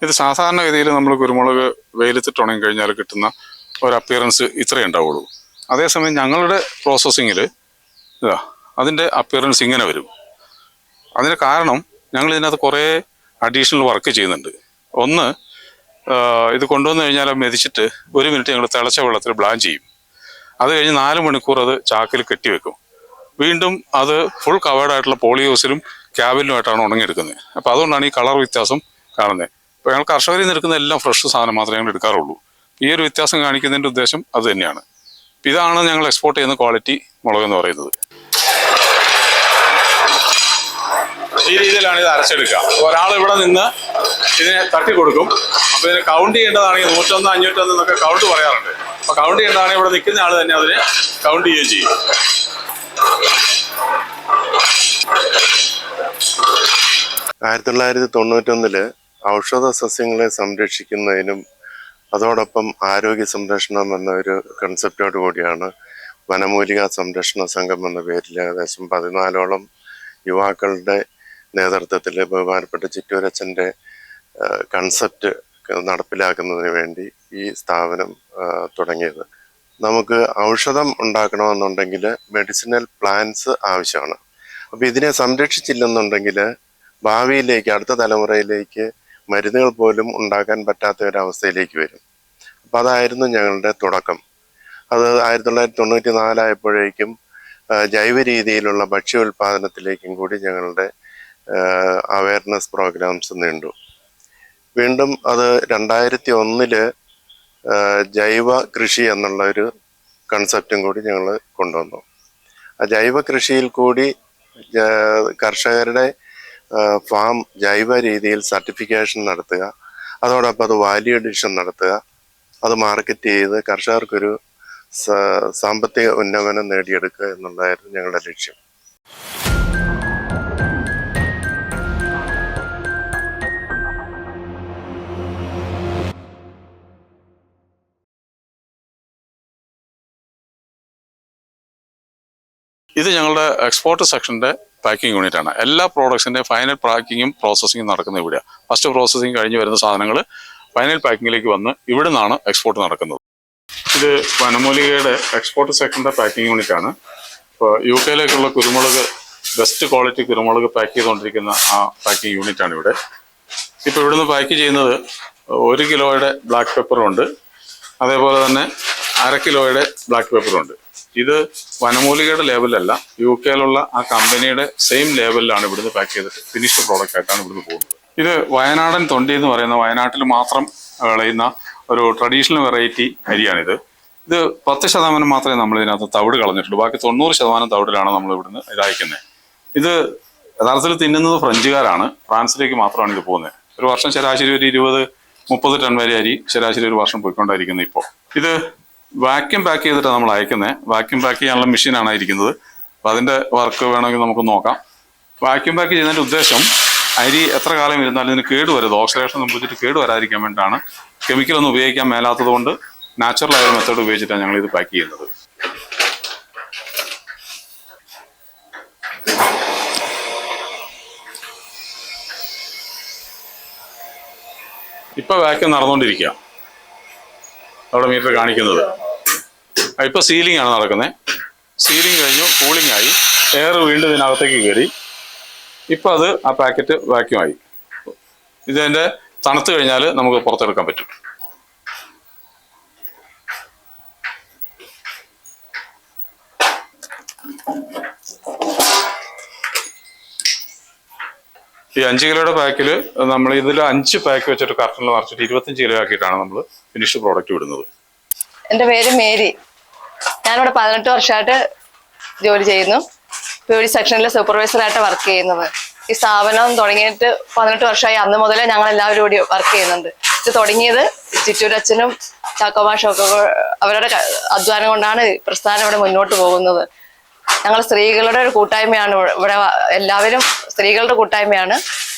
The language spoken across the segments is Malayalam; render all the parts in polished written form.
ഇത് സാധാരണഗതിയിൽ നമ്മൾ കുരുമുളക് വെയിലത്തിട്ട് ഉണങ്ങി കഴിഞ്ഞാൽ കിട്ടുന്ന ഒരു അപ്പിയറൻസ് ഇത്രയേ ഉണ്ടാവുള്ളൂ. അതേസമയം ഞങ്ങളുടെ പ്രോസസ്സിങ്ങിൽ ഇതാ അതിൻ്റെ അപ്പിയറൻസ് ഇങ്ങനെ വരും. അതിന് കാരണം ഞങ്ങൾ ഇതിനകത്ത് കുറേ അഡീഷണൽ വർക്ക് ചെയ്യുന്നുണ്ട്. ഒന്ന്, ഇത് കൊണ്ടുവന്ന് കഴിഞ്ഞാൽ മെതിച്ചിട്ട് 1 മിനിറ്റ് ഞങ്ങൾ തിളച്ച വെള്ളത്തിൽ ബ്ലാൻ ചെയ്യും. അത് കഴിഞ്ഞ് 4 മണിക്കൂർ അത് ചാക്കിൽ കെട്ടിവെക്കും. വീണ്ടും അത് ഫുൾ കവേർഡായിട്ടുള്ള പോളിഹൗസിലും ക്യാബിനുമായിട്ടാണ് ഉണങ്ങിയെടുക്കുന്നത്. അപ്പോൾ അതുകൊണ്ടാണ് ഈ കളർ വ്യത്യാസം കാണുന്നത്. ഇപ്പോൾ ഞങ്ങൾ കർഷകരിൽ നിന്ന് എടുക്കുന്ന എല്ലാം ഫ്രഷ് സാധനം മാത്രമേ ഞങ്ങൾ എടുക്കാറുള്ളൂ. ഈ ഒരു വ്യത്യാസം കാണിക്കുന്നതിൻ്റെ ഉദ്ദേശം അത് തന്നെയാണ്. ഇതാണ് ഞങ്ങൾ എക്സ്പോർട്ട് ചെയ്യുന്ന ക്വാളിറ്റി മുളക് എന്ന് പറയുന്നത്. ഈ രീതിയിലാണ് ഇത് അരച്ചെടുക്കുക. ഒരാൾ ഇവിടെ നിന്ന് ഇതിനെ തട്ടി കൊടുക്കും. അപ്പോൾ ഇതിനെ കൗണ്ട് ചെയ്യേണ്ടതാണെങ്കിൽ 101, 501 എന്നൊക്കെ കൗണ്ട് പറയാറുണ്ട്. അപ്പോൾ കൗണ്ട് ചെയ്യേണ്ടതാണെങ്കിൽ ഇവിടെ നിൽക്കുന്ന ആൾ തന്നെ അതിനെ കൗണ്ട് ചെയ്യുകയും ചെയ്യും. 1991 ഔഷധ സസ്യങ്ങളെ സംരക്ഷിക്കുന്നതിനും അതോടൊപ്പം ആരോഗ്യ സംരക്ഷണം എന്ന ഒരു കൺസെപ്റ്റോട് കൂടിയാണ് വനമൂലിക സംരക്ഷണ സംഘം എന്ന പേരിൽ ഏകദേശം 14ഓളം യുവാക്കളുടെ നേതൃത്വത്തിൽ ബഹുമാനപ്പെട്ട ചിറ്റൂരച്ചൻ്റെ കൺസെപ്റ്റ് നടപ്പിലാക്കുന്നതിന് വേണ്ടി ഈ സ്ഥാപനം തുടങ്ങിയത്. നമുക്ക് ഔഷധം ഉണ്ടാക്കണമെന്നുണ്ടെങ്കിൽ മെഡിസിനൽ പ്ലാന്റ്സ് ആവശ്യമാണ്. അപ്പോൾ ഇതിനെ സംരക്ഷിച്ചില്ലെന്നുണ്ടെങ്കിൽ ഭാവിയിലേക്ക്, അടുത്ത തലമുറയിലേക്ക് മരുന്നുകൾ പോലും ഉണ്ടാക്കാൻ പറ്റാത്ത ഒരവസ്ഥയിലേക്ക് വരും. അപ്പോൾ അതായിരുന്നു ഞങ്ങളുടെ തുടക്കം. അത് 1994 ആയപ്പോഴേക്കും ജൈവ രീതിയിലുള്ള ഭക്ഷ്യ ഉൽപാദനത്തിലേക്കും കൂടി ഞങ്ങളുടെ അവയർനെസ് പ്രോഗ്രാംസ് നീണ്ടു. വീണ്ടും അത് 2001 ജൈവ കൃഷി എന്നുള്ള ഒരു കൺസെപ്റ്റും കൂടി ഞങ്ങൾ കൊണ്ടുവന്നു. ആ ജൈവ കൃഷിയിൽ കൂടി കർഷകരുടെ ഫാം ജൈവ രീതിയിൽ സർട്ടിഫിക്കേഷൻ നടത്തുക, അതോടൊപ്പം അത് വാല്യൂ അഡീഷൻ നടത്തുക, അത് മാർക്കറ്റ് ചെയ്ത് കർഷകർക്കൊരു സാമ്പത്തിക ഉന്നമനം നേടിയെടുക്കുക എന്നുള്ളതായിരുന്നു ഞങ്ങളുടെ ലക്ഷ്യം. ഇത് ഞങ്ങളുടെ എക്സ്പോർട്ട് സെക്ഷൻ്റെ പാക്കിംഗ് യൂണിറ്റാണ്. എല്ലാ പ്രോഡക്ട്സിൻ്റെ ഫൈനൽ പാക്കിങ്ങും പ്രോസസ്സിങ്ങും നടക്കുന്നത് ഇവിടെയാണ്. ഫസ്റ്റ് പ്രോസസ്സിങ് കഴിഞ്ഞ് വരുന്ന സാധനങ്ങൾ ഫൈനൽ പാക്കിങ്ങിലേക്ക് വന്ന് ഇവിടെ നിന്നാണ് എക്സ്പോർട്ട് നടക്കുന്നത്. ഇത് വനമൂലികയുടെ എക്സ്പോർട്ട് സെക്ഷൻ്റെ പാക്കിംഗ് യൂണിറ്റാണ്. ഇപ്പോൾ UK യിലേക്കുള്ള കുരുമുളക്, ബെസ്റ്റ് ക്വാളിറ്റി കുരുമുളക് പാക്ക് ചെയ്തുകൊണ്ടിരിക്കുന്ന ആ പാക്കിംഗ് യൂണിറ്റാണ് ഇവിടെ. ഇപ്പോൾ ഇവിടുന്ന് പാക്ക് ചെയ്യുന്നത് 1 കിലോയുടെ ബ്ലാക്ക് പെപ്പറുണ്ട്, അതേപോലെ തന്നെ 1/2 കിലോയുടെ ബ്ലാക്ക് പെപ്പറുണ്ട്. ഇത് വനമൂലികയുടെ ലേബലല്ല, UK യിലുള്ള ആ കമ്പനിയുടെ സെയിം ലേബലിലാണ് ഇവിടുന്ന് പാക്ക് ചെയ്തിട്ട് ഫിനിഷ്ഡ് പ്രോഡക്റ്റ് ആയിട്ടാണ് ഇവിടുന്ന് പോകുന്നത്. ഇത് വയനാടൻ തൊണ്ടി എന്ന് പറയുന്ന വയനാട്ടിൽ മാത്രം വിളയുന്ന ഒരു ട്രഡീഷണൽ വെറൈറ്റി അരിയാണിത്. ഇത് 10% മാത്രമേ നമ്മൾ ഇതിനകത്ത് തവിട് കളഞ്ഞിട്ടുള്ളൂ. ബാക്കി 90% തവിടിലാണ് നമ്മൾ ഇവിടുന്ന് ഇതയക്കുന്നത്. ഇത് യഥാർത്ഥത്തിൽ തിന്നുന്നത് ഫ്രഞ്ചുകാരാണ്. ഫ്രാൻസിലേക്ക് മാത്രമാണ് ഇത് പോകുന്നത്. ഒരു വർഷം ശരാശരി ഒരു 20-30 ടൺ വരെ അരി ശരാശരി ഒരു വർഷം പോയിക്കൊണ്ടിരിക്കുന്നത്. ഇപ്പോൾ ഇത് വാക്യൂം പാക്ക് ചെയ്തിട്ടാണ് നമ്മൾ അയക്കുന്നത്. വാക്യൂം പാക്ക് ചെയ്യാനുള്ള മെഷീനാണ് ഇരിക്കുന്നത്. അപ്പോൾ അതിൻ്റെ വർക്ക് വേണമെങ്കിൽ നമുക്ക് നോക്കാം. വാക്യൂം പാക്ക് ചെയ്യുന്നതിൻ്റെ ഉദ്ദേശം അരി എത്ര കാലം ഇരുന്നാലും ഇതിന് കേടുവരുത്, ഓക്സിഡേഷൻ സംഭവിച്ചിട്ട് കേടുവരാതിരിക്കാൻ വേണ്ടിയിട്ടാണ്. കെമിക്കലൊന്നും ഉപയോഗിക്കാൻ മേലാത്തത് കൊണ്ട് നാച്ചുറലായ മെത്തേഡ് ഉപയോഗിച്ചിട്ടാണ് ഞങ്ങൾ ഇത് പാക്ക് ചെയ്യുന്നത്. ഇപ്പോൾ വാക്യൂം നടന്നുകൊണ്ടിരിക്കുക, അവിടെ മീറ്റർ കാണിക്കുന്നത്. ഇപ്പോൾ സീലിംഗ് ആണ് നടക്കുന്നത്. സീലിംഗ് കഴിഞ്ഞു, കൂളിംഗ് ആയി, എയർ വീണ്ടും ഇതിനകത്തേക്ക് കയറി. ഇപ്പോൾ അത് ആ പാക്കറ്റ് വാക്യൂം ആയി. ഇതിൻ്റെ തണുത്ത് കഴിഞ്ഞാൽ നമുക്ക് പുറത്തെടുക്കാൻ പറ്റും. ഈ 5 കിലോയുടെ പാക്കിൽ നമ്മൾ ഇതിൽ 5 പാക്ക് വെച്ചിട്ട് കർട്ടണിൽ നിറച്ചിട്ട് 25 കിലോ ആക്കിയിട്ടാണ് നമ്മൾ ഫിനിഷ്ഡ് പ്രോഡക്റ്റ് വിടുന്നത്. എൻ്റെ പേര് മേരി. ഞാനിവിടെ 18 വർഷമായിട്ട് ജോലി ചെയ്യുന്നു. POD സെക്ഷനിൽ സൂപ്പർവൈസറായിട്ട് വർക്ക് ചെയ്യുന്നത്. ഈ സ്ഥാപനം തുടങ്ങിയിട്ട് 18 വർഷമായി. അന്ന് മുതലേ ഞങ്ങൾ എല്ലാവരും കൂടി വർക്ക് ചെയ്യുന്നുണ്ട്. ഇത് തുടങ്ങിയത് ചിറ്റൂരച്ഛനും ചാക്കോമാഷൊക്കെ അവരുടെ അധ്വാനം കൊണ്ടാണ് പ്രസ്ഥാനം ഇവിടെ മുന്നോട്ട് പോകുന്നത്. ഞങ്ങൾ സ്ത്രീകളുടെ ഒരു കൂട്ടായ്മയാണ് ഇവിടെ. എല്ലാവരും സ്ത്രീകളുടെ കൂട്ടായ്മയാണ്.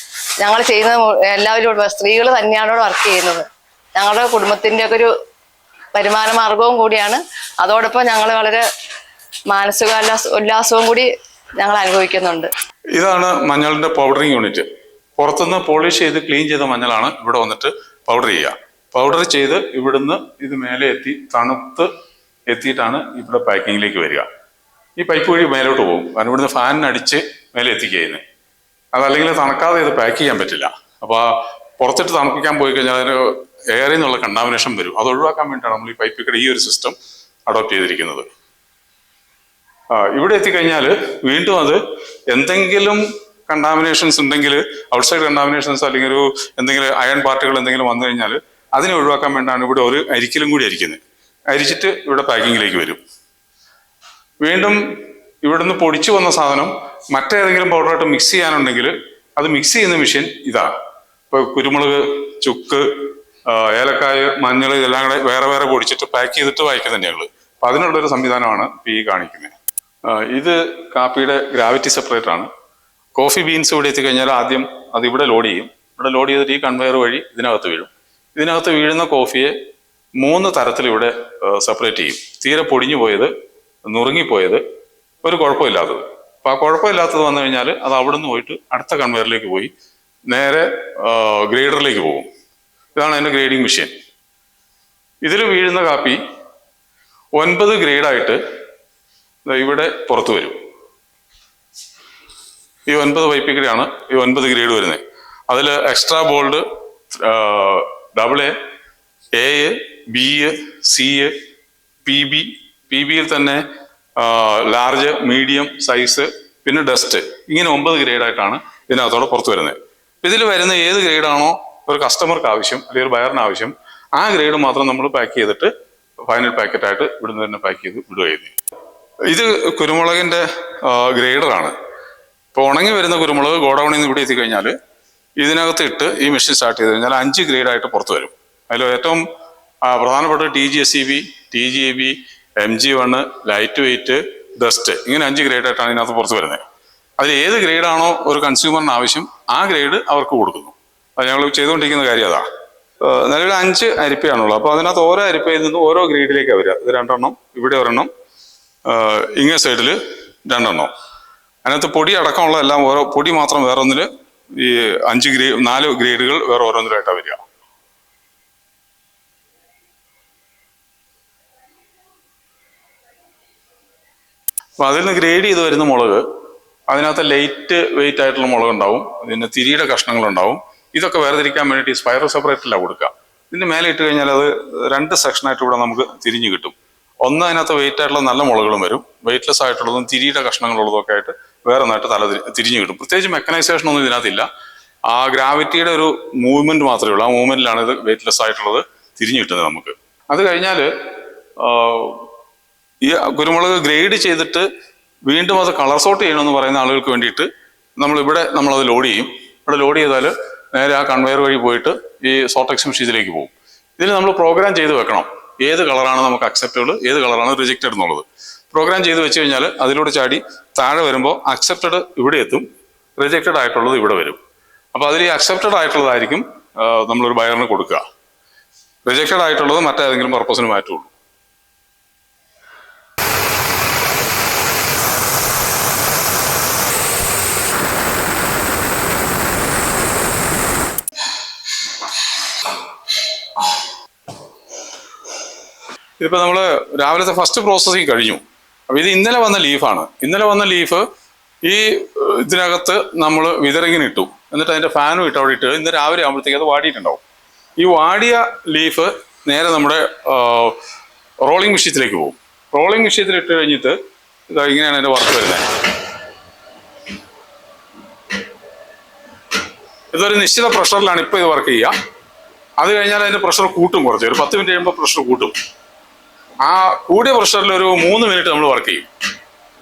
ഞങ്ങൾ ചെയ്യുന്നത് എല്ലാവരും സ്ത്രീകൾ തന്നെയാണ് ഇവിടെ വർക്ക് ചെയ്യുന്നത്. ഞങ്ങളുടെ കുടുംബത്തിൻ്റെ ഒക്കെ ഒരു വരുമാന മാർഗവും കൂടിയാണ്. അതോടൊപ്പം ഞങ്ങൾ വളരെ മാനസിക ഉല്ലാസവും കൂടി ഞങ്ങൾ അനുഭവിക്കുന്നുണ്ട്. ഇതാണ് മഞ്ഞളിന്റെ പൗഡറിങ് യൂണിറ്റ്. പുറത്തുനിന്ന് പോളിഷ് ചെയ്ത് ക്ലീൻ ചെയ്ത മഞ്ഞളാണ് ഇവിടെ വന്നിട്ട് പൗഡർ ചെയ്യുക. പൗഡർ ചെയ്ത് ഇവിടുന്ന് ഇത് മേലെ എത്തി തണുത്ത് എത്തിയിട്ടാണ് ഇവിടെ പാക്കിങ്ങിലേക്ക് വരിക. ഈ പൈപ്പ് വഴി മേലോട്ട് പോകും. കാരണം ഇവിടുന്ന് ഫാനിനടിച്ച് മേലെ എത്തിക്കുക ചെയ്യുന്നത്. അതല്ലെങ്കിൽ തണുക്കാതെ ഇത് പാക്ക് ചെയ്യാൻ പറ്റില്ല. അപ്പോൾ പുറത്തിട്ട് തണുപ്പിക്കാൻ പോയി കഴിഞ്ഞാൽ അതിന് എയറിൽ നിന്നുള്ള കണ്ടാമിനേഷൻ വരും. അത് ഒഴിവാക്കാൻ വേണ്ടിയിട്ടാണ് നമ്മൾ ഈ പൈപ്പിൽ ഈ ഒരു സിസ്റ്റം അഡോപ്റ്റ് ചെയ്തിരിക്കുന്നത്. ഇവിടെ എത്തിക്കഴിഞ്ഞാൽ വീണ്ടും അത് എന്തെങ്കിലും കണ്ടാമിനേഷൻസ് ഉണ്ടെങ്കിൽ, ഔട്ട്സൈഡ് കണ്ടാമിനേഷൻസ് അല്ലെങ്കിൽ ഒരു എന്തെങ്കിലും അയൺ പാർട്ടുകൾ എന്തെങ്കിലും വന്നു കഴിഞ്ഞാൽ അതിനെ ഒഴിവാക്കാൻ വേണ്ടിയാണ് ഇവിടെ ഒരു അരിക്കലും കൂടി അരിക്കുന്നത്. അരിച്ചിട്ട് ഇവിടെ പാക്കിങ്ങിലേക്ക് വരും. വീണ്ടും ഇവിടുന്ന് പൊടിച്ചു വന്ന സാധനം മറ്റേതെങ്കിലും പൗഡറായിട്ട് മിക്സ് ചെയ്യാനുണ്ടെങ്കിൽ അത് മിക്സ് ചെയ്യുന്ന മെഷീൻ ഇതാണ്. ഇപ്പോൾ കുരുമുളക്, ചുക്ക്, ഏലക്കായ, മഞ്ഞൾ ഇതെല്ലാം കൂടെ വേറെ വേറെ പൊടിച്ചിട്ട് പാക്ക് ചെയ്തിട്ട് വായിക്കുന്നത് തന്നെയുള്ളൂ. അപ്പം അതിനുള്ളൊരു സംവിധാനമാണ് ഇപ്പോൾ ഈ കാണിക്കുന്നത്. ഇത് കാപ്പിയുടെ ഗ്രാവിറ്റി സെപ്പറേറ്റർ ആണ്. കോഫി ബീൻസ് ഇവിടെ എത്തിക്കഴിഞ്ഞാൽ ആദ്യം അത് ഇവിടെ ലോഡ് ചെയ്യും. ഇവിടെ ലോഡ് ചെയ്തിട്ട് ഈ കൺവെയർ വഴി ഇതിനകത്ത് വീഴും. ഇതിനകത്ത് വീഴുന്ന കോഫിയെ 3 തരത്തിൽ ഇവിടെ സെപ്പറേറ്റ് ചെയ്യും. തീരെ പൊടിഞ്ഞു പോയത്, നുറുങ്ങിപ്പോയത്, ഒരു കുഴപ്പമില്ലാത്തത്. അപ്പോൾ ആ കുഴപ്പമില്ലാത്തത് വന്നു കഴിഞ്ഞാൽ അത് അവിടെ നിന്ന് പോയിട്ട് അടുത്ത കൺവെയറിലേക്ക് പോയി നേരെ ഗ്രേഡറിലേക്ക് പോകും. ഇതാണ് അതിൻ്റെ ഗ്രേഡിങ് മെഷീൻ. ഇതിൽ വീഴുന്ന കാപ്പി 9 ഗ്രേഡായിട്ട് ഇവിടെ പുറത്തു വരും. ഈ 9 പൈപ്പിക്കടിയാണ് ഈ 9 ഗ്രേഡ് വരുന്നത്. അതിൽ extra bold, AA, AA, B, C, PB, PBയിൽ തന്നെ ലാർജ്, മീഡിയം സൈസ്, പിന്നെ ഡസ്റ്റ്, ഇങ്ങനെ 9 ഗ്രേഡായിട്ടാണ് ഇതിനകത്തോടെ പുറത്തു വരുന്നത്. ഇതിൽ വരുന്ന ഏത് ഗ്രേഡാണോ ഒരു കസ്റ്റമർക്ക് ആവശ്യം അല്ലെങ്കിൽ ഒരു ബയറിന് ആവശ്യം, ആ ഗ്രേഡ് മാത്രം നമ്മൾ പാക്ക് ചെയ്തിട്ട് ഫൈനൽ പാക്കറ്റായിട്ട് ഇവിടുന്ന് തന്നെ പാക്ക് ചെയ്ത് വിടുകയായിരുന്നു. ഇത് കുരുമുളകിൻ്റെ ഗ്രേഡറാണ്. ഇപ്പോൾ ഉണങ്ങി വരുന്ന കുരുമുളക് ഗോഡൌണിൽ നിന്ന് ഇവിടെ എത്തിക്കഴിഞ്ഞാൽ ഇതിനകത്ത് ഇട്ട് ഈ മെഷീൻ സ്റ്റാർട്ട് ചെയ്ത് കഴിഞ്ഞാൽ 5 ഗ്രേഡായിട്ട് പുറത്തു വരും. അതിൽ ഏറ്റവും പ്രധാനപ്പെട്ട TGSEB, TGAB, MG1, light weight, dust, ഇങ്ങനെ 5 ഗ്രേഡായിട്ടാണ് ഇതിനകത്ത് പുറത്ത് വരുന്നത്. അതിൽ ഏത് ഗ്രേഡാണോ ഒരു കൺസ്യൂമറിന് ആവശ്യം ആ ഗ്രേഡ് അവർക്ക് കൊടുക്കുന്നു. അത് ഞങ്ങൾ ചെയ്തുകൊണ്ടിരിക്കുന്ന കാര്യം അതാ. നിലവിൽ 5 അരിപ്പയാണുള്ളത്. അപ്പോൾ അതിനകത്ത് ഓരോ അരിപ്പയിൽ നിന്നും ഓരോ ഗ്രേഡിലേക്കാണ് വരിക. ഇത് 2 എണ്ണം, ഇവിടെ ഒരെണ്ണം, ഇങ്ങേ സൈഡിൽ 2 എണ്ണം. അതിനകത്ത് പൊടി അടക്കമുള്ള എല്ലാം ഓരോ പൊടി മാത്രം വേറെ ഒന്നിൽ, ഈ 4 ഗ്രേഡുകൾ വേറെ ഓരോന്നിലായിട്ടാണ് വരിക. അപ്പൊ അതിൽ നിന്ന് ഗ്രേഡ് ചെയ്ത് വരുന്ന മുളക്, അതിനകത്ത് ലൈറ്റ് വെയിറ്റ് ആയിട്ടുള്ള മുളക് ഉണ്ടാവും, പിന്നെ തിരിയുടെ കഷ്ണങ്ങളുണ്ടാവും. ഇതൊക്കെ വേർതിരിക്കാൻ വേണ്ടിയിട്ട് ഈ സ്പൈറോ സെപ്പറേറ്ററിലാണ് കൊടുക്കുക. ഇതിന് മേലെ ഇട്ട് കഴിഞ്ഞാൽ അത് 2 സെക്ഷനായിട്ട് ഇവിടെ നമുക്ക് തിരിഞ്ഞു കിട്ടും. ഒന്ന് അതിനകത്ത് വെയിറ്റ് ആയിട്ടുള്ള നല്ല മുളകുകളും വരും, വെയിറ്റ്ലെസ് ആയിട്ടുള്ളതും തിരിയുടെ കഷ്ണങ്ങളുള്ളതും ഒക്കെ ആയിട്ട് വേറെ നായിട്ട് തിരിഞ്ഞു കിട്ടും. പ്രത്യേകിച്ച് മെക്കനൈസേഷൻ ഒന്നും ഇതിനകത്തില്ല. ആ ഗ്രാവിറ്റിയുടെ ഒരു മൂവ്മെന്റ് മാത്രമേ ഉള്ളൂ. ആ മൂവ്മെന്റിലാണ് ഇത് വെയിറ്റ്ലെസ് ആയിട്ടുള്ളത് തിരിഞ്ഞു കിട്ടുന്നത് നമുക്ക്. അത് കഴിഞ്ഞാൽ ഈ കുരുമുളക് ഗ്രേഡ് ചെയ്തിട്ട് വീണ്ടും അത് കളർ സോർട്ട് ചെയ്യണമെന്ന് പറയുന്ന ആളുകൾക്ക് വേണ്ടിയിട്ട് നമ്മളത് ലോഡ് ചെയ്യും. ഇവിടെ ലോഡ് ചെയ്താൽ നേരെ ആ കൺവെയർ വഴി പോയിട്ട് ഈ സോർട്ടെക്സ് മെഷീനിലേക്ക് പോകും. ഇതിൽ നമ്മൾ പ്രോഗ്രാം ചെയ്ത് വെക്കണം ഏത് കളറാണ് നമുക്ക് അക്സെപ്റ്റബിൾ, ഏത് കളറാണ് റിജക്റ്റഡ് എന്നുള്ളത്. പ്രോഗ്രാം ചെയ്ത് വെച്ച് കഴിഞ്ഞാൽ അതിലൂടെ ചാടി താഴെ വരുമ്പോൾ അക്സെപ്റ്റഡ് ഇവിടെ എത്തും, റിജക്റ്റഡ് ആയിട്ടുള്ളത് ഇവിടെ വരും. അപ്പോൾ അതിൽ ഈ അക്സെപ്റ്റഡ് ആയിട്ടുള്ളതായിരിക്കും നമ്മളൊരു ബയറിന് കൊടുക്കുക. റിജക്റ്റഡ് ആയിട്ടുള്ളത് മറ്റേതെങ്കിലും പർപ്പസിന് മാറ്റുള്ളൂ. ഇതിപ്പോൾ നമ്മൾ രാവിലത്തെ ഫസ്റ്റ് പ്രോസസ്സിങ് കഴിഞ്ഞു. അപ്പോൾ ഇത് ഇന്നലെ വന്ന ലീഫാണ്. ഇന്നലെ വന്ന ലീഫ് ഈ ഇതിനകത്ത് നമ്മൾ വിതറിങ്ങിനിട്ടു, എന്നിട്ട് അതിൻ്റെ ഫാനും ഇട്ട് അവിടെ ഇട്ട് ഇന്ന് രാവിലെ ആകുമ്പോഴത്തേക്ക് അത് വാടിയിട്ടുണ്ടാവും. ഈ വാടിയ ലീഫ് നേരെ നമ്മുടെ റോളിംഗ് മെഷീനിലേക്ക് പോകും. റോളിംഗ് മെഷീനിൽ ഇട്ട് കഴിഞ്ഞിട്ട് ഇങ്ങനെയാണ് അതിൻ്റെ വർക്ക് വരുന്നത്. ഇതൊരു നിശ്ചിത പ്രഷറിലാണ് ഇപ്പോൾ ഇത് വർക്ക് ചെയ്യുക. അത് കഴിഞ്ഞാൽ അതിൻ്റെ പ്രഷർ കൂട്ടും, കുറച്ച് ഒരു 10 മിനിറ്റ് കഴിയുമ്പോൾ പ്രഷർ കൂട്ടും. ആ കൂടിയ പ്രഷറിൽ ഒരു 3 മിനിറ്റ് നമ്മൾ വർക്ക് ചെയ്യും.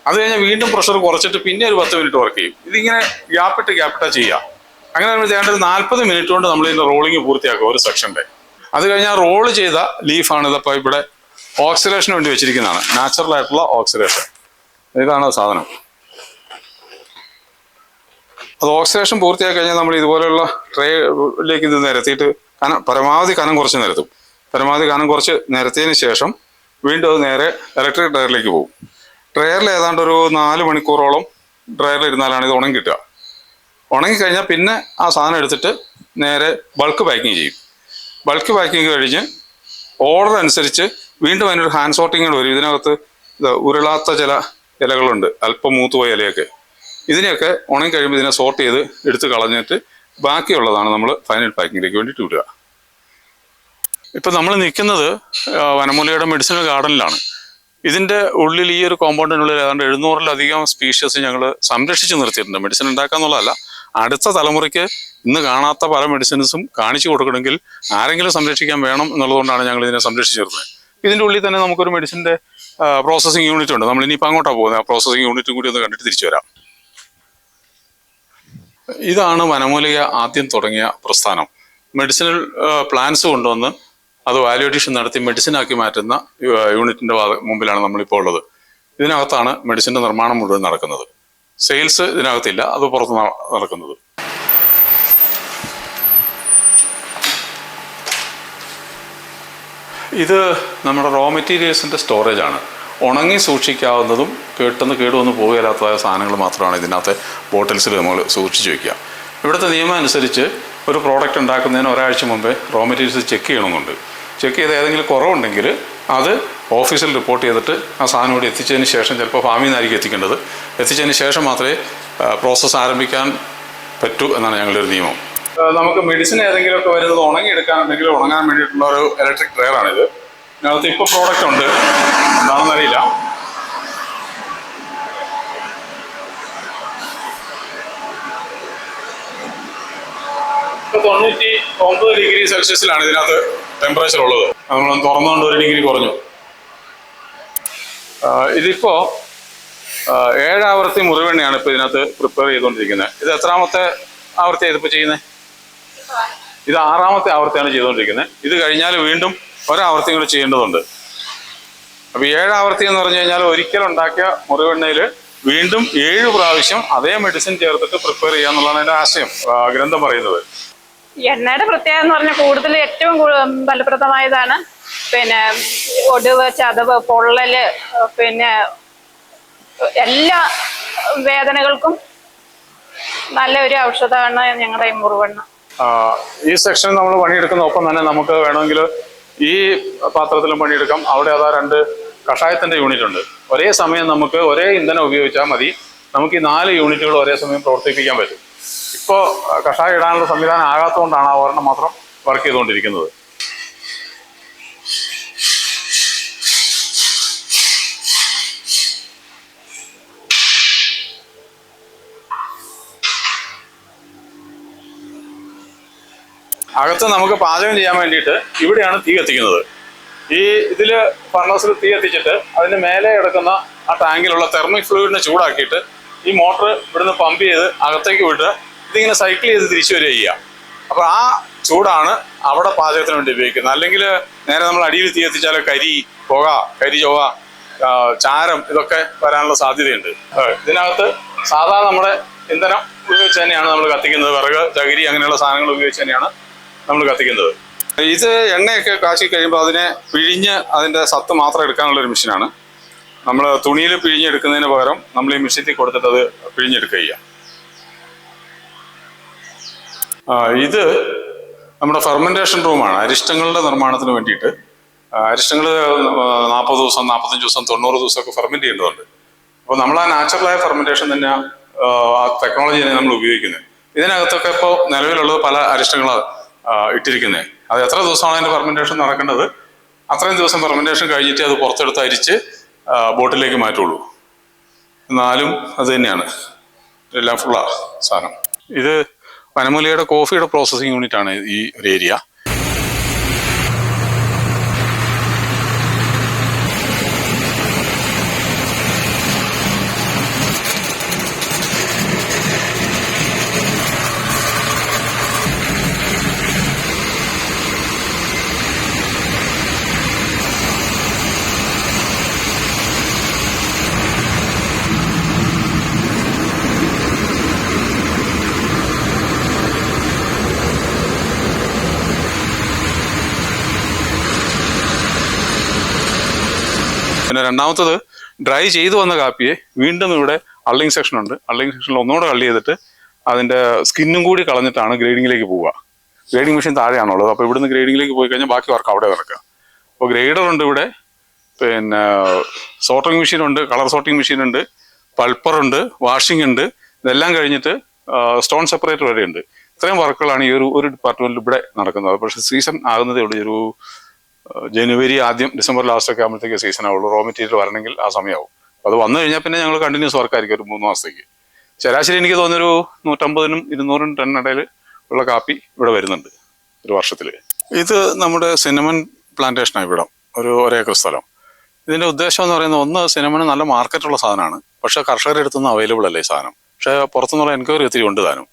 അത് കഴിഞ്ഞാൽ വീണ്ടും പ്രഷർ കുറച്ചിട്ട് പിന്നെ ഒരു 10 മിനിറ്റ് വർക്ക് ചെയ്യും. ഇതിങ്ങനെ ഗ്യാപ്പിട്ടാ ചെയ്യുക. അങ്ങനെ നമ്മൾ ചെയ്യേണ്ട ഒരു 40 മിനിറ്റ് കൊണ്ട് നമ്മൾ ഇതിൻ്റെ റോളിങ് പൂർത്തിയാക്കുക ഒരു സെക്ഷൻ്റെ. അത് കഴിഞ്ഞാൽ റോള് ചെയ്ത ലീഫാണ് ഇതിപ്പോൾ ഇവിടെ ഓക്സിഡേഷന് വേണ്ടി വെച്ചിരിക്കുന്നതാണ്. നാച്ചുറൽ ആയിട്ടുള്ള ഓക്സിഡേഷൻ. ഇതാണ് സാധനം. അത് ഓക്സിഡേഷൻ പൂർത്തിയാക്കി കഴിഞ്ഞാൽ നമ്മൾ ഇതുപോലെയുള്ള ട്രേയിലേക്ക് ഇത് നിരത്തിയിട്ട് പരമാവധി കനം കുറച്ച് നിരത്തും. പരമാവധി കനം കുറച്ച് നിരത്തിയതിന് ശേഷം വീണ്ടും അത് നേരെ ഇലക്ട്രിക് ഡ്രയറിലേക്ക് പോകും. ഡ്രയറിൽ ഏതാണ്ട് ഒരു 4 മണിക്കൂറോളം ഡ്രയറിൽ ഇരുന്നാലാണ് ഇത് ഉണങ്ങി കിട്ടുക. ഉണങ്ങിക്കഴിഞ്ഞാൽ പിന്നെ ആ സാധനം എടുത്തിട്ട് നേരെ ബൾക്ക് പാക്കിങ് ചെയ്യും. ബൾക്ക് പാക്കിങ് കഴിഞ്ഞ് ഓർഡർ അനുസരിച്ച് വീണ്ടും അതിനൊരു ഹാൻഡ് സോർട്ടിങ് വരും. ഇതിനകത്ത് ഉരുളാത്ത ചില ഇലകളുണ്ട്, അല്പം മൂത്തുപോയ ഇലയൊക്കെ. ഇതിനെയൊക്കെ ഉണങ്ങി കഴിയുമ്പോൾ ഇതിനെ സോർട്ട് ചെയ്ത് എടുത്ത് കളഞ്ഞിട്ട് ബാക്കിയുള്ളതാണ് നമ്മൾ ഫൈനൽ പാക്കിങ്ങിലേക്ക് വേണ്ടിയിട്ട് വിടുക. ഇപ്പം നമ്മൾ നിൽക്കുന്നത് വനമൂലയുടെ മെഡിസിനൽ ഗാർഡനിലാണ്. ഇതിൻ്റെ ഉള്ളിൽ ഈ ഒരു കോമ്പൗണ്ടിനുള്ളിൽ ഏതാണ്ട് 700-ലധികം സ്പീഷ്യസ് ഞങ്ങൾ സംരക്ഷിച്ച് നിർത്തിയിട്ടുണ്ട്. മെഡിസിൻ ഉണ്ടാക്കാന്നുള്ളതല്ല, അടുത്ത തലമുറയ്ക്ക് ഇന്ന് കാണാത്ത പല മെഡിസിൻസും കാണിച്ചു കൊടുക്കണമെങ്കിൽ ആരെങ്കിലും സംരക്ഷിക്കാൻ വേണം എന്നുള്ളതുകൊണ്ടാണ് ഞങ്ങൾ ഇതിനെ സംരക്ഷിച്ച് നിർത്തുന്നത്. ഇതിൻ്റെ ഉള്ളിൽ തന്നെ നമുക്കൊരു മെഡിസിൻ്റെ പ്രോസസ്സിങ് യൂണിറ്റ് ഉണ്ട്. നമ്മൾ ഇനിയിപ്പോൾ അങ്ങോട്ടാണ് പോകുന്നത്. ആ പ്രോസസ്സിങ് യൂണിറ്റും കൂടി ഒന്ന് കണ്ടിട്ട് തിരിച്ചു വരാം. ഇതാണ് വനമൂലിക ആദ്യം തുടങ്ങിയ പ്രസ്ഥാനം. മെഡിസിനൽ പ്ലാന്റ്സ് കൊണ്ടുവന്ന് അത് വാല്യൂ അഡീഷൻ നടത്തി മെഡിസിനാക്കി മാറ്റുന്ന യൂണിറ്റിൻ്റെ മുമ്പിലാണ് നമ്മളിപ്പോൾ ഉള്ളത്. ഇതിനകത്താണ് മെഡിസിൻ്റെ നിർമ്മാണം മുഴുവൻ നടക്കുന്നത്. സെയിൽസ് ഇതിനകത്തില്ല, അത് പുറത്ത് നടക്കുന്നത്. ഇത് നമ്മുടെ റോ മെറ്റീരിയൽസിൻ്റെ സ്റ്റോറേജാണ്. ഉണങ്ങി സൂക്ഷിക്കാവുന്നതും പെട്ടെന്ന് കേടുവന്ന് പോകുകയില്ലാത്തതായ സാധനങ്ങൾ മാത്രമാണ് ഇതിനകത്ത് ബോട്ടിൽസിൽ നമ്മൾ സൂക്ഷിച്ച് വയ്ക്കുക. ഇവിടുത്തെ നിയമം അനുസരിച്ച് ഒരു പ്രോഡക്റ്റ് ഉണ്ടാക്കുന്നതിന് ഒരാഴ്ച മുമ്പേ റോ മെറ്റീരിയൽസ് ചെക്ക് ചെയ്യണമെന്നുണ്ട്. ചെക്ക് ചെയ്ത് ഏതെങ്കിലും കുറവുണ്ടെങ്കിൽ അത് ഓഫീസിൽ റിപ്പോർട്ട് ചെയ്തിട്ട് ആ സാധനം കൂടി എത്തിച്ചതിന് ശേഷം, ചിലപ്പോൾ ഫാമിൽ നിന്നായിരിക്കും എത്തിക്കേണ്ടത്, എത്തിച്ചതിന് ശേഷം മാത്രമേ പ്രോസസ്സ് ആരംഭിക്കാൻ പറ്റൂ എന്നാണ് ഞങ്ങളുടെ ഒരു നിയമം. നമുക്ക് മെഡിസിൻ ഏതെങ്കിലുമൊക്കെ വരുന്നത് ഉണങ്ങിയെടുക്കാനുണ്ടെങ്കിൽ ഉണങ്ങാൻ വേണ്ടിയിട്ടുള്ള ഒരു ഇലക്ട്രിക് ഡ്രയറാണിത്. ഇതിനകത്ത് ഇപ്പോൾ പ്രോഡക്റ്റ് ഉണ്ട്, എന്താണെന്നറിയില്ല. ഇപ്പോൾ 99 ഡിഗ്രി സെൽഷ്യസിലാണ് ഇതിനകത്ത് ടെമ്പറേച്ചർ ഉള്ളത്. നമ്മൾ തുറന്നുകൊണ്ട് 1 ഡിഗ്രി കുറഞ്ഞു. ഇതിപ്പോൾ 7 ആവർത്തി മുറിവെണ്ണയാണ് ഇപ്പോൾ ഇതിനകത്ത് പ്രിപ്പയർ ചെയ്തുകൊണ്ടിരിക്കുന്നത്. ഇത് എത്രാമത്തെ ആവർത്തിയാണ് ഇതിപ്പോൾ ചെയ്യുന്നത്? ഇത് 6ാമത്തെ ആവർത്തിയാണ് ചെയ്തുകൊണ്ടിരിക്കുന്നത്. ഇത് കഴിഞ്ഞാൽ വീണ്ടും ഒരാവർത്തി കൂടി ചെയ്യേണ്ടതുണ്ട്. അപ്പോൾ 7 ആവർത്തി എന്ന് പറഞ്ഞു കഴിഞ്ഞാൽ ഒരിക്കലുണ്ടാക്കിയ മുറിവെണ്ണയിൽ വീണ്ടും 7 പ്രാവശ്യം അതേ മെഡിസിൻ ചേർത്തിട്ട് പ്രിപ്പയർ ചെയ്യുക എന്നുള്ളതാണ് അതിൻ്റെ ആശയം, ഗ്രന്ഥം പറയുന്നത്. എണ്ണയുടെ പ്രത്യേകത എന്ന് പറഞ്ഞാൽ കൂടുതൽ ഏറ്റവും ഫലപ്രദമായതാണ് പിന്നെ ഒടിവ്, ചതവ്, പൊള്ളല്, പിന്നെ എല്ലാ വേദനകൾക്കും നല്ലൊരു ഔഷധമാണ് ഞങ്ങളുടെ ഈ മുറിവെണ്ണ. ഈ സെക്ഷൻ നമ്മൾ പണിയെടുക്കുന്ന ഒപ്പം തന്നെ നമുക്ക് വേണമെങ്കിൽ ഈ പാത്രത്തിലും പണിയെടുക്കാം. അവിടെ അതാ 2 കഷായത്തിൻ്റെ യൂണിറ്റ് ഉണ്ട്. ഒരേ സമയം നമുക്ക് ഒരേ ഇന്ധനം ഉപയോഗിച്ചാൽ മതി. നമുക്ക് ഈ 4 യൂണിറ്റുകൾ ഒരേ സമയം പ്രവർത്തിപ്പിക്കാൻ പറ്റും. ഇപ്പോൾ കഷായം ഇടാനുള്ള സംവിധാനം ആകാത്തതുകൊണ്ടാണ് ആ ഒരെണ്ണം മാത്രം വർക്ക് ചെയ്തുകൊണ്ടിരിക്കുന്നത്. അകത്ത് നമുക്ക് പാചകം ചെയ്യാൻ വേണ്ടിയിട്ട് ഇവിടെയാണ് തീ കത്തിക്കുന്നത്. ഇതിൽ ഫർണസിൽ തീ കത്തിച്ചിട്ട് അതിന് മേലെ കിടക്കുന്ന ആ ടാങ്കിലുള്ള തെർമിക് ഫ്ലൂയിഡിനെ ചൂടാക്കിയിട്ട് ഈ മോട്ടർ ഇവിടുന്ന് പമ്പ് ചെയ്ത് അകത്തേക്ക് വിട്ട് ഇതിങ്ങനെ സൈക്കിൾ ചെയ്ത് തിരിച്ചു വരിക ചെയ്യുക. അപ്പോൾ ആ ചൂടാണ് അവിടെ പാചകത്തിന് വേണ്ടി ഉപയോഗിക്കുന്നത്. അല്ലെങ്കിൽ നേരെ നമ്മൾ അടിയിൽ തീ കത്തിച്ചാൽ കരി ചൊവ്വ, ചാരം ഇതൊക്കെ വരാനുള്ള സാധ്യതയുണ്ട്. ഇതിനകത്ത് സാധാരണ നമ്മുടെ ഇന്ധനം ഉപയോഗിച്ച് തന്നെയാണ് നമ്മൾ കത്തിക്കുന്നത്. വിറക്, ചകിരി അങ്ങനെയുള്ള സാധനങ്ങൾ ഉപയോഗിച്ച് തന്നെയാണ് നമ്മൾ കത്തിക്കുന്നത്. ഇത് എണ്ണയൊക്കെ കാച്ചി കഴിയുമ്പോൾ അതിനെ പിഴിഞ്ഞ് അതിൻ്റെ സത്ത് മാത്രം എടുക്കാനുള്ളൊരു മെഷീനാണ്. നമ്മൾ തുണിയിൽ പിഴിഞ്ഞെടുക്കുന്നതിന് പകരം നമ്മൾ ഈ മെഷീനിൽ കൊടുത്തിട്ട് അത് പിഴിഞ്ഞെടുക്കുക ചെയ്യുക. ഇത് നമ്മുടെ ഫെർമെൻറ്റേഷൻ റൂമാണ്. അരിഷ്ടങ്ങളുടെ നിർമ്മാണത്തിന് വേണ്ടിയിട്ട് അരിഷ്ടങ്ങൾ 40 ദിവസം, 45 ദിവസം, 90 ദിവസമൊക്കെ ഫെർമെൻറ്റ് ചെയ്യേണ്ടതുണ്ട്. അപ്പോൾ നമ്മൾ ആ നാച്ചുറലായ ഫെർമെൻറ്റേഷൻ തന്നെ ആ ടെക്നോളജി തന്നെ നമ്മൾ ഉപയോഗിക്കുന്നത്. ഇതിനകത്തൊക്കെ ഇപ്പോൾ നിലവിലുള്ളത് പല അരിഷ്ടങ്ങളാണ് ഇട്ടിരിക്കുന്നത്. അത് എത്ര ദിവസമാണ് അതിൻ്റെ ഫെർമെൻറ്റേഷൻ നടക്കേണ്ടത്, അത്രയും ദിവസം ഫെർമെൻറ്റേഷൻ കഴിഞ്ഞിട്ട് അത് പുറത്തെടുത്ത് അരിച്ച് ബോട്ടിലേക്ക് മാറ്റുള്ളൂ. എന്നാലും അത് തന്നെയാണ് എല്ലാം ഫുള്ളാ സാധനം. ഇത് വനമൂലികയുടെ കോഫിയുടെ പ്രോസസ്സിങ് യൂണിറ്റാണ് ഈ ഒരു ഏരിയ. പിന്നെ രണ്ടാമത്തത് ഡ്രൈ ചെയ്തു വന്ന കാപ്പിയെ വീണ്ടും ഇവിടെ അള്ളിങ് സെക്ഷൻ ഉണ്ട്. അള്ളിങ് സെക്ഷനിൽ ഒന്നുകൂടെ കള്ളി ചെയ്തിട്ട് അതിൻ്റെ സ്കിന്നും കൂടി കളഞ്ഞിട്ടാണ് ഗ്രേഡിങ്ങിലേക്ക് പോവുക. ഗ്രേഡിംഗ് മെഷീൻ താഴെയാണുള്ളത്. അപ്പോൾ ഇവിടുന്ന് ഗ്രേഡിങ്ങിലേക്ക് പോയി കഴിഞ്ഞാൽ ബാക്കി വർക്ക് അവിടെ നടക്കുക. അപ്പോൾ ഗ്രേഡറുണ്ട് ഇവിടെ, പിന്നെ സോർട്ടിങ് മെഷീനുണ്ട്, കളർ സോർട്ടിങ് മെഷീനുണ്ട്, പൾപ്പറുണ്ട്, വാഷിംഗ് ഉണ്ട്. ഇതെല്ലാം കഴിഞ്ഞിട്ട് സ്റ്റോൺ സെപ്പറേറ്റർ വരെ ഉണ്ട്. ഇത്രയും വർക്കുകളാണ് ഈ ഒരു ഡിപ്പാർട്ട്മെന്റിൽ ഇവിടെ നടക്കുന്നത്. പക്ഷേ സീസൺ ആകുന്നതേ ഉള്ളൂ. ഒരു ജനുവരി ആദ്യം ഡിസംബർ ലാസ്റ്റ് ഒക്കെ ആകുമ്പോഴത്തേക്ക് സീസൺ ആവുള്ളൂ. റോ മെറ്റീരിയൽ വരണമെങ്കിൽ ആ സമയമാവും. അത് വന്നു കഴിഞ്ഞാൽ പിന്നെ ഞങ്ങൾ കണ്ടിന്യൂസ് വർക്കായിരിക്കും ഒരു 3 മാസത്തേക്ക്. ശരാശരി എനിക്ക് തോന്നുന്നൊരു 150-നും 200-നും ടൺ ഇടയിൽ ഉള്ള കാപ്പി ഇവിടെ വരുന്നുണ്ട് ഒരു വർഷത്തിൽ. ഇത് നമ്മുടെ സിനമൺ പ്ലാന്റേഷനാണ് ഇവിടെ, ഒരു 1 ഏക്കർ സ്ഥലം. ഇതിൻ്റെ ഉദ്ദേശം എന്ന് പറയുന്നത്, ഒന്ന്, സിനമണ് നല്ല മാർക്കറ്റുള്ള സാധനമാണ്. പക്ഷേ കർഷകരുടെ അടുത്തൊന്നും അവൈലബിൾ അല്ല ഈ സാധനം. പക്ഷേ പുറത്തുനിന്നുള്ള എൻക്വയറി ഒത്തിരി ഉണ്ട് താനും.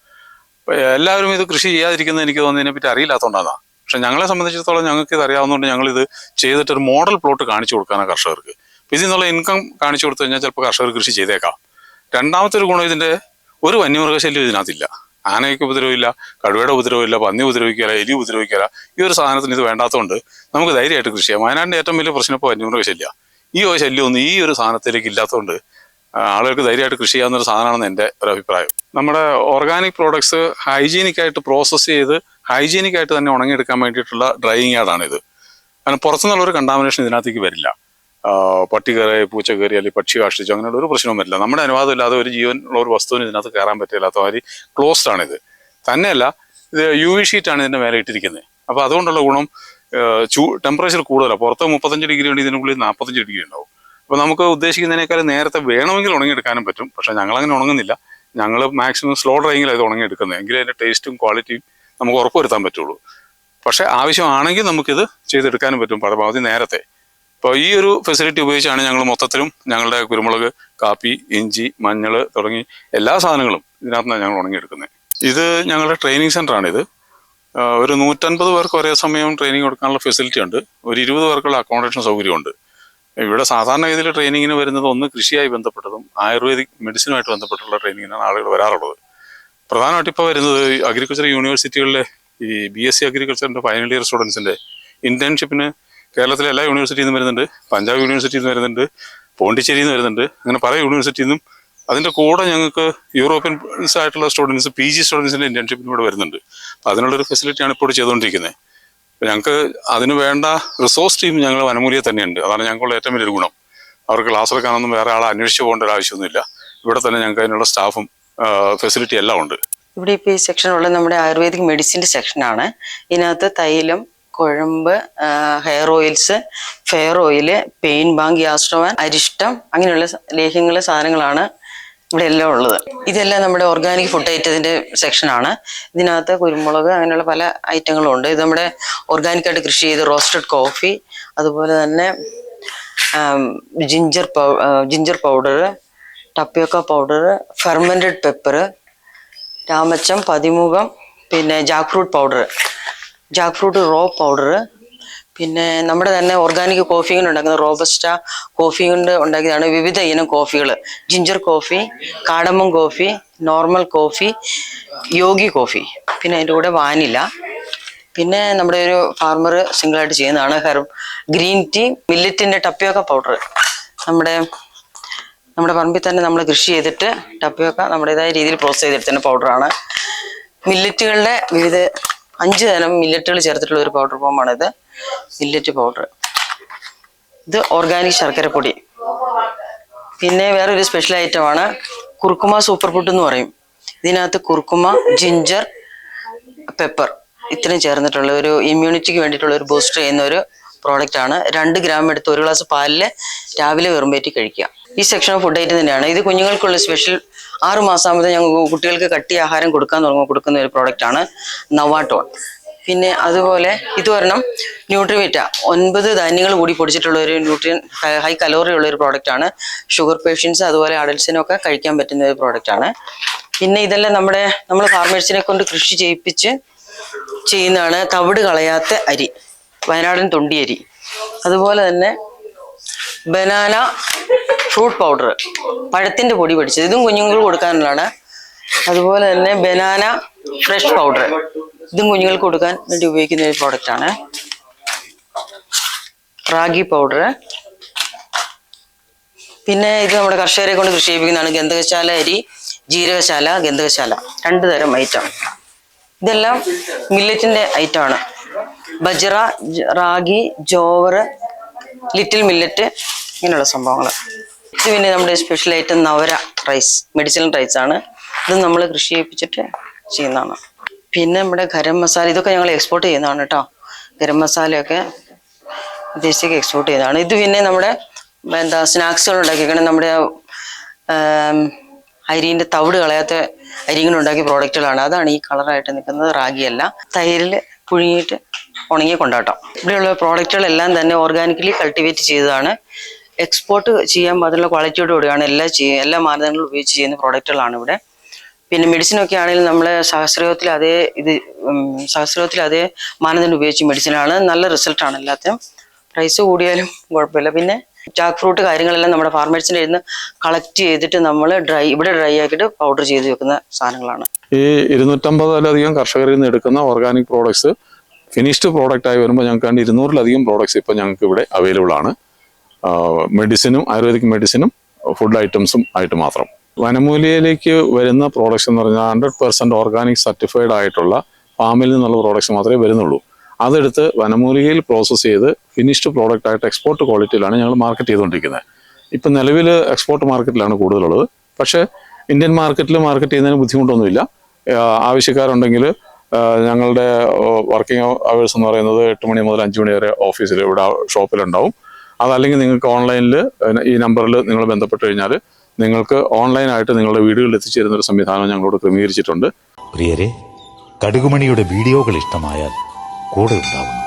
അപ്പോൾ എല്ലാവരും ഇത് കൃഷി ചെയ്യാതിരിക്കുന്നത് എനിക്ക് തോന്നുന്നതിനെ പറ്റി അറിയില്ലാത്തതുകൊണ്ടാണ്. പക്ഷെ ഞങ്ങളെ സംബന്ധിച്ചിടത്തോളം ഞങ്ങൾക്ക് ഇത് അറിയാവുന്നതുകൊണ്ട് ഞങ്ങളിത് ചെയ്തിട്ടൊരു മോഡൽ പ്ലോട്ട് കാണിച്ചു കൊടുക്കാനാണ് കർഷകർക്ക്. ഇതിൽ നിന്നുള്ള ഇൻകം കാണിച്ചു കൊടുത്തു കഴിഞ്ഞാൽ ചിലപ്പോൾ കർഷകർ കൃഷി ചെയ്തേക്കാം. രണ്ടാമത്തെ ഒരു ഗുണം, ഇതിൻ്റെ ഒരു വന്യമൃഗശല്യം ഇതിനകത്തില്ല. ആനയ്ക്ക് ഉപദ്രവമില്ല, കടുവയുടെ ഉപദ്രവമില്ല, പന്നി ഉപദ്രവിക്കില്ല, എലി ഉപദ്രവിക്കില്ല. ഈ ഒരു സാധനത്തിന് ഇത് വേണ്ടാത്തതുകൊണ്ട് നമുക്ക് ധൈര്യമായിട്ട് കൃഷി ചെയ്യാം. വയനാടിൻ്റെ ഏറ്റവും വലിയ പ്രശ്നം ഇപ്പോൾ വന്യമൃഗശല്യ. ഈ ഒരു ശല്യമൊന്നും ഈ ഒരു സാധനത്തിലേക്ക് ഇല്ലാത്തതുകൊണ്ട് ആളുകൾക്ക് ധൈര്യമായിട്ട് കൃഷി ചെയ്യാവുന്ന ഒരു സാധനമാണെന്ന് എൻ്റെ ഒരു അഭിപ്രായം. നമ്മുടെ ഓർഗാനിക് പ്രോഡക്ട്സ് ഹൈജീനിക്കായിട്ട് പ്രോസസ്സ് ചെയ്ത് ഹൈജീനിക്കായിട്ട് തന്നെ ഉണങ്ങിയെടുക്കാൻ വേണ്ടിയിട്ടുള്ള ഡ്രൈയിങ് യാർഡാണിത്. കാരണം പുറത്തുനിന്നുള്ളൊരു കണ്ടാമിനേഷൻ ഇതിനകത്തേക്ക് വരില്ല. പട്ടി കയറി, പൂച്ച കയറി, അല്ലെങ്കിൽ പക്ഷി കാഷ്ടിച്ചു, അങ്ങനെയുള്ള ഒരു പ്രശ്നവും വരില്ല. നമ്മുടെ അനുവാദം ഇല്ലാതെ ഒരു ജീവനുള്ള ഒരു വസ്തുവിന് ഇതിനകത്ത് കയറാൻ പറ്റില്ലാത്ത മാതിരി ക്ലോസ്ഡ് ആണിത്. തന്നെയല്ല, ഇത് UV ഷീറ്റാണ് ഇതിൻ്റെ മേലെ ഇട്ടിരിക്കുന്നത്. അപ്പോൾ അതുകൊണ്ടുള്ള ഗുണം, ടെമ്പറേച്ചർ കൂടുതലാണ്. പുറത്ത് 35 ഡിഗ്രി ഉണ്ട്, ഇതിനുള്ളിൽ 45 ഡിഗ്രി ഉണ്ടാവും. അപ്പോൾ നമുക്ക് ഉദ്ദേശിക്കുന്നതിനേക്കാളും നേരത്തെ വേണമെങ്കിൽ ഉണങ്ങിയെടുക്കാനും പറ്റും. പക്ഷേ ഞങ്ങളങ്ങനെ ഉണങ്ങുന്നില്ല. ഞങ്ങൾ മാക്സിമം സ്ലോ ഡ്രൈയിങ്ങിലാണ് ഇത് ഉണങ്ങിയെടുക്കുന്നത്. എങ്കിലും അതിൻ്റെ ടേസ്റ്റും ക്വാളിറ്റിയും നമുക്ക് ഉറപ്പുവരുത്താൻ പറ്റുള്ളൂ. പക്ഷേ ആവശ്യമാണെങ്കിൽ നമുക്കിത് ചെയ്തെടുക്കാനും പറ്റും പരമാവധി നേരത്തെ. അപ്പോൾ ഈ ഒരു ഫെസിലിറ്റി ഉപയോഗിച്ചാണ് ഞങ്ങൾ മൊത്തത്തിലും ഞങ്ങളുടെ കുരുമുളക്, കാപ്പി, ഇഞ്ചി, മഞ്ഞൾ തുടങ്ങി എല്ലാ സാധനങ്ങളും ഇതിനകത്താണ് ഞങ്ങൾ ഉണങ്ങിയെടുക്കുന്നത്. ഇത് ഞങ്ങളുടെ ട്രെയിനിങ് സെൻ്ററാണിത്. ഒരു 150 പേർക്ക് ഒരേ സമയം ട്രെയിനിങ് കൊടുക്കാനുള്ള ഫെസിലിറ്റി ഉണ്ട്. ഒരു 20 പേർക്കുള്ള അക്കോമഡേഷൻ സൗകര്യമുണ്ട്. ഇവിടെ സാധാരണ ഇതിൽ ട്രെയിനിങ്ങിന് വരുന്നത് ഒന്ന് കൃഷിയായി ബന്ധപ്പെട്ടതും ആയുർവേദിക് മെഡിസിനുമായിട്ട് ബന്ധപ്പെട്ടുള്ള ട്രെയിനിങ്ങിനാണ് ആളുകൾ വരാറുള്ളത്. പ്രധാനമായിട്ട് ഇപ്പോൾ വരുന്നത് അഗ്രികൾച്ചർ യൂണിവേഴ്സിറ്റികളിലെ ഈ BSc അഗ്രികൾച്ചറിൻ്റെ ഫൈനൽ ഇയർ സ്റ്റുഡൻസിൻ്റെ ഇന്റേൺഷിപ്പിന് കേരളത്തിലെ എല്ലാ യൂണിവേഴ്സിറ്റിയിൽ നിന്നും വരുന്നുണ്ട്. പഞ്ചാബ് യൂണിവേഴ്സിറ്റിയിൽ നിന്ന് വരുന്നുണ്ട്, പോണ്ടിച്ചേരിയിൽ നിന്ന് വരുന്നുണ്ട്. അങ്ങനെ പല യൂണിവേഴ്സിറ്റിയിൽ നിന്നും. അതിൻ്റെ കൂടെ ഞങ്ങൾക്ക് യൂറോപ്യൻസ് ആയിട്ടുള്ള സ്റ്റുഡൻസ്, PG സ്റ്റുഡൻസിൻ്റെ ഇന്റേൺഷിപ്പിന് ഇവിടെ വരുന്നുണ്ട്. അപ്പോൾ അതിനുള്ളൊരു ഫെസിലിറ്റിയാണ് ഇപ്പോൾ ചെയ്തുകൊണ്ടിരിക്കുന്നത്. ഞങ്ങൾക്ക് അതിന് വേണ്ട റിസോഴ്സ് ടീം ഞങ്ങൾ വനമൂലിയെ തന്നെയുണ്ട്. അതാണ് ഞങ്ങൾക്കുള്ള ഏറ്റവും വലിയൊരു ഗുണം. അവർക്ക് ക്ലാസ് എടുക്കാനൊന്നും വേറെ ആളെ അന്വേഷിച്ച് പോകേണ്ട ഒരു ആവശ്യമൊന്നുമില്ല. ഇവിടെ തന്നെ ഞങ്ങൾക്ക് അതിനുള്ള സ്റ്റാഫും ഫെസിലിറ്റി എല്ലാം ഉണ്ട്. ഇവിടെ ഇപ്പോൾ ഈ സെക്ഷനുള്ള നമ്മുടെ ആയുർവേദിക് മെഡിസിൻ്റെ സെക്ഷനാണ്. ഇതിനകത്ത് തൈലം, കുഴമ്പ്, hair oils, fair oil, pain bank, ഗ്യാസ്ട്രോവാൻ, അരിഷ്ടം, അങ്ങനെയുള്ള ലേഹ്യങ്ങൾ, സാധനങ്ങളാണ് ഇവിടെ എല്ലാം ഉള്ളത്. ഇതെല്ലാം നമ്മുടെ ഓർഗാനിക് ഫുഡ് ഐറ്റത്തിൻ്റെ സെക്ഷനാണ്. ഇതിനകത്ത് കുരുമുളക്, അങ്ങനെയുള്ള പല ഐറ്റങ്ങളും ഉണ്ട്. ഇത് നമ്മുടെ ഓർഗാനിക്കായിട്ട് കൃഷി ചെയ്ത് റോസ്റ്റഡ് കോഫി, അതുപോലെ തന്നെ ginger powder, tapioca powder, fermented pepper, രാമച്ചം, പതിമുഖം, പിന്നെ ജാക്ക് ഫ്രൂട്ട് റോ പൗഡർ, പിന്നെ നമ്മുടെ തന്നെ ഓർഗാനിക് കോഫി കൊണ്ട് ഉണ്ടാക്കുന്ന റോബസ്റ്റ കോഫി കൊണ്ട് ഉണ്ടാക്കിയതാണ് വിവിധ ഇനം കോഫികൾ. Ginger coffee, കാടമം coffee, normal coffee, യോഗി കോഫി, പിന്നെ അതിൻ്റെ കൂടെ വാനില. പിന്നെ നമ്മുടെ ഒരു ഫാർമർ സിംഗിളായിട്ട് ചെയ്യുന്നതാണ് ഗ്രീൻ ടീ, മില്ലറ്റിൻ്റെ ടപ്പിയോക്ക പൗഡർ. നമ്മുടെ പറമ്പിൽ തന്നെ നമ്മൾ കൃഷി ചെയ്തിട്ട് ടപ്പിയോക്ക നമ്മുടേതായ രീതിയിൽ പ്രോസസ് ചെയ്തെടുത്തുന്ന പൗഡറാണ്. മില്ലറ്റുകളുടെ വിവിധ 5 തരം മില്ലറ്റുകൾ ചേർത്തിട്ടുള്ള ഒരു പൗഡർ ഫോമാണിത്, മില്ലറ്റ് പൗഡർ. ഇത് ഓർഗാനിക് ശർക്കരപ്പൊടി. പിന്നെ വേറൊരു സ്പെഷ്യൽ ഐറ്റമാണ് കുർക്കുമ സൂപ്പർ ഫുഡ് എന്ന് പറയും. ഇതിനകത്ത് കുർക്കുമ, ജിഞ്ചർ, പെപ്പർ ഇത്രയും ചേർന്നിട്ടുള്ള ഒരു ഇമ്മ്യൂണിറ്റിക്ക് വേണ്ടിയിട്ടുള്ള ഒരു ബൂസ്റ്റർ ചെയ്യുന്ന ഒരു പ്രോഡക്റ്റ് ആണ്. 2 ഗ്രാം എടുത്ത് 1 ഗ്ലാസ് പാലിൽ രാവിലെ വെറുമ്പേറ്റി കഴിക്കുക. ഈ സെക്ഷൻ ഓഫ് ഫുഡ് ഐറ്റം തന്നെയാണ്. ഇത് കുഞ്ഞുങ്ങൾക്കുള്ള സ്പെഷ്യൽ 6 മാസം ആകുമ്പോൾ ഞങ്ങൾ കുട്ടികൾക്ക് കട്ടി ആഹാരം കൊടുക്കുന്ന ഒരു പ്രോഡക്റ്റ് ആണ് നവാട്ടോൺ. പിന്നെ അതുപോലെ ഇത് ഒരെണ്ണം ന്യൂട്രിവിറ്റ 9 ധാന്യങ്ങൾ കൂടി പൊടിച്ചിട്ടുള്ള ഒരു ഹൈ കലോറി ഉള്ള ഒരു പ്രോഡക്റ്റ് ആണ്. ഷുഗർ പേഷ്യൻസ് അതുപോലെ അഡൽസിനും ഒക്കെ കഴിക്കാൻ പറ്റുന്ന ഒരു പ്രോഡക്റ്റ് ആണ്. പിന്നെ ഇതെല്ലാം നമ്മൾ ഫാർമേഴ്സിനെ കൊണ്ട് കൃഷി ചെയ്യിപ്പിച്ച് ചെയ്യുന്നതാണ്. തവിട് കളയാത്ത അരി, വയനാടൻ തൊണ്ടിയരി. അതുപോലെ തന്നെ ബനാന ഫ്രൂട്ട് പൗഡർ, പഴത്തിൻ്റെ പൊടി പൊടിച്ചത്, ഇതും കുഞ്ഞുങ്ങൾക്ക് കൊടുക്കാനുള്ളതാണ്. അതുപോലെ തന്നെ ബനാന ഫ്രഷ് പൗഡർ, ഇതും കുഞ്ഞുങ്ങൾക്ക് കൊടുക്കാൻ വേണ്ടി ഉപയോഗിക്കുന്ന ഒരു പ്രോഡക്റ്റാണ്. റാഗി പൗഡർ. പിന്നെ ഇത് നമ്മുടെ കർഷകരെ കൊണ്ട് കൃഷി ചെയ്യിപ്പിക്കുന്നതാണ്. ഗന്ധകശാല അരി, ജീരകശാല, ഗന്ധകശാല, 2 തരം ഐറ്റം. ഇതെല്ലാം മില്ലറ്റിന്റെ ഐറ്റമാണ്. ബജ്റ, റാഗി, ജോവർ, ലിറ്റിൽ മില്ലറ്റ്, ഇങ്ങനെയുള്ള സംഭവങ്ങൾ. ഇത് പിന്നെ നമ്മുടെ special item Navara rice, medicinal rice ആണ്. ഇത് നമ്മൾ കൃഷി ചെയ്യിപ്പിച്ചിട്ട് ചെയ്യുന്നതാണ്. പിന്നെ നമ്മുടെ ഗരം മസാല, ഇതൊക്കെ ഞങ്ങൾ എക്സ്പോർട്ട് ചെയ്യുന്നതാണ് കേട്ടോ. ഗരം മസാലയൊക്കെ വിദേശത്തേക്ക് എക്സ്പോർട്ട് ചെയ്യുന്നതാണ്. ഇത് പിന്നെ നമ്മുടെ സ്നാക്സുകൾ ഉണ്ടാക്കിയിരിക്കണം. നമ്മുടെ അരിൻ്റെ തവിട് കളയാത്ത അരി കൊണ്ട് ഉണ്ടാക്കിയ പ്രോഡക്റ്റുകളാണ്. അതാണ് ഈ കളറായിട്ട് നിൽക്കുന്നത്. റാഗിയല്ല, തൈരിൽ പുഴുങ്ങിയിട്ട് ഉണങ്ങിയ കൊണ്ടാട്ടം. ഇവിടെയുള്ള പ്രോഡക്റ്റുകളെല്ലാം തന്നെ ഓർഗാനിക്കലി കൾട്ടിവേറ്റ് ചെയ്തതാണ്. എക്സ്പോർട്ട് ചെയ്യാൻ പാടുള്ള ക്വാളിറ്റിയോട് കൂടിയാണ് എല്ലാ മാനദണ്ഡങ്ങളും ഉപയോഗിച്ച് ചെയ്യുന്ന പ്രോഡക്റ്റുകളാണ് ഇവിടെ. പിന്നെ മെഡിസിനൊക്കെ ആണെങ്കിലും നമ്മൾ സഹസ്രയോഗത്തിൽ അതേ മാനദണ്ഡം ഉപയോഗിച്ച് മെഡിസിനാണ്. നല്ല റിസൾട്ടാണ് എല്ലാത്തിനും. പ്രൈസ് കൂടിയാലും കുഴപ്പമില്ല. പിന്നെ ജാക്ക് ഫ്രൂട്ട് കാര്യങ്ങളെല്ലാം നമ്മുടെ ഫാർമേഴ്സിൻ്റെ ഇരുന്ന് കളക്ട് ചെയ്തിട്ട് നമ്മൾ ഇവിടെ ഡ്രൈ ആക്കിയിട്ട് പൗഡർ ചെയ്ത് വെക്കുന്ന സാധനങ്ങളാണ്. ഈ 250-ലധികം കർഷകരിൽ നിന്ന് എടുക്കുന്ന ഓർഗാനിക് പ്രോഡക്ട്സ് ഫിനിഷ്ഡ് പ്രോഡക്റ്റ് ആയി വരുമ്പോൾ ഞങ്ങൾക്ക് 200-ലധികം പ്രോഡക്ട്സ് ഇപ്പോൾ ഞങ്ങൾക്ക് ഇവിടെ അവൈലബിൾ ആണ്. മെഡിസിനും ആയുർവേദിക് മെഡിസിനും ഫുഡ് ഐറ്റംസും ആയിട്ട് മാത്രം. വനമൂലികയിലേക്ക് വരുന്ന പ്രോഡക്ട്സ് എന്ന് പറഞ്ഞാൽ 100% ഓർഗാനിക് സർട്ടിഫൈഡ് ആയിട്ടുള്ള ഫാമിൽ നിന്നുള്ള പ്രോഡക്ട്സ് മാത്രമേ വരുന്നുള്ളൂ. അതെടുത്ത് വനമൂലികയിൽ പ്രോസസ്സ് ചെയ്ത് ഫിനിഷ്ഡ് പ്രോഡക്റ്റ് ആയിട്ട് എക്സ്പോർട്ട് ക്വാളിറ്റിയിലാണ് ഞങ്ങൾ മാർക്കറ്റ് ചെയ്തുകൊണ്ടിരിക്കുന്നത്. ഇപ്പം നിലവിൽ എക്സ്പോർട്ട് മാർക്കറ്റിലാണ് കൂടുതലുള്ളത്. പക്ഷേ ഇന്ത്യൻ മാർക്കറ്റിൽ മാർക്കറ്റ് ചെയ്യുന്നതിന് ബുദ്ധിമുട്ടൊന്നുമില്ല. ആവശ്യക്കാരുണ്ടെങ്കിൽ ഞങ്ങളുടെ വർക്കിംഗ് അവേഴ്സ് എന്ന് പറയുന്നത് 8 മണി മുതൽ 5 മണി വരെ ഓഫീസിൽ ഇവിടെ ഷോപ്പിലുണ്ടാവും. അതല്ലെങ്കിൽ നിങ്ങൾക്ക് ഓൺലൈനിൽ ഈ നമ്പറിൽ നിങ്ങൾ ബന്ധപ്പെട്ട് കഴിഞ്ഞാൽ നിങ്ങൾക്ക് ഓൺലൈനായിട്ട് നിങ്ങളുടെ വീടുകളിൽ എത്തിച്ചേരുന്ന ഒരു സംവിധാനം ഞങ്ങളോട് ക്രമീകരിച്ചിട്ടുണ്ട്. പ്രിയരെ, കടുകുമണിയുടെ വീഡിയോകൾ ഇഷ്ടമായാൽ കൂടെ ഉണ്ടാവും.